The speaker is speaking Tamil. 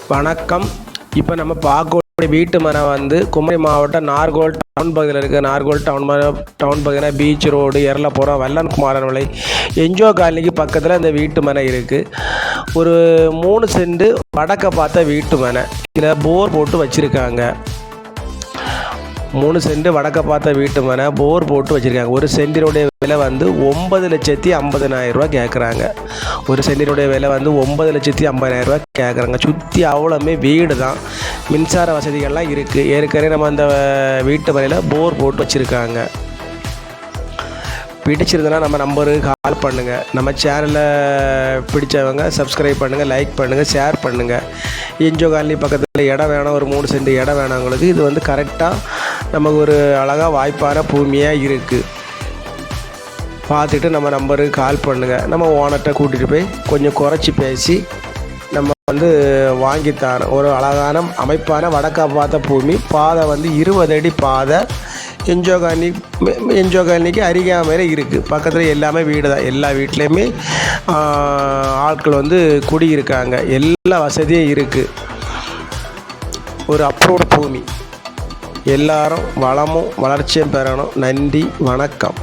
வணக்கம். இப்போ நம்ம பார்க்கக்கூடிய வீட்டு மனை வந்து குமரி மாவட்டம் நார்கோல் டவுன் பகுதியில் இருக்குது. நார்கோல் டவுன் பகுதினா பீச் ரோடு, எர்லபுரம், வல்லன்குமாரன் விலை, என்ஜோ காலனிக்கு பக்கத்தில் இந்த வீட்டு மனை இருக்குது. ஒரு 3 சென்ட் வடக்க பார்த்த வீட்டு மனை. இதில் போர் போட்டு வச்சுருக்காங்க. 3 சென்ட் வடக்க பார்த்த வீட்டு மனை, போர் போட்டு வச்சுருக்காங்க. ஒரு சென்டினுடைய விலை வந்து 9,50,000 ரூபா கேட்குறாங்க. ஒரு சென்டினுடைய விலை வந்து 9,50,000 ரூபா கேட்குறாங்க. சுற்றி அவ்வளோமே வீடு தான். மின்சார வசதிகள்லாம் இருக்குது. ஏற்கனவே நம்ம அந்த வீட்டு மனையில் போர் போட்டு வச்சுருக்காங்க. பிடிச்சிருந்தனா நம்ம நம்பருக்கு கால் பண்ணுங்கள். நம்ம சேனலை பிடிச்சவங்க சப்ஸ்கிரைப் பண்ணுங்கள், லைக் பண்ணுங்கள், ஷேர் பண்ணுங்கள். என்ஜோ காலனி பக்கத்தில் இடம் வேணும், ஒரு 3 சென்ட் இடம் வேணும் உங்களுக்கு. இது வந்து கரெக்டாக நமக்கு ஒரு அழகாக வாய்ப்பான பூமியாக இருக்குது. பார்த்துட்டு நம்ம நம்பருக்கு கால் பண்ணுங்கள். நம்ம ஓனர்கிட்ட கூட்டிகிட்டு போய் கொஞ்சம் குறைச்சி பேசி நம்ம வந்து வாங்கித்தரோம். ஒரு அழகான அமைப்பான வடக்கா பார்த்த பூமி. பாதை வந்து 20 அடி பாதை. என்ஜோ காலனிக்கு அருகாமையில் இருக்குது. பக்கத்தில் எல்லாமே வீடு தான். எல்லா வீட்லேயுமே ஆட்கள் வந்து குடியிருக்காங்க. எல்லா வசதியும் இருக்குது. ஒரு அப்ரூவ்டு பூமி. எல்லாரும் வளமும் வளர்ச்சியும் பெறணும். நன்றி, வணக்கம்.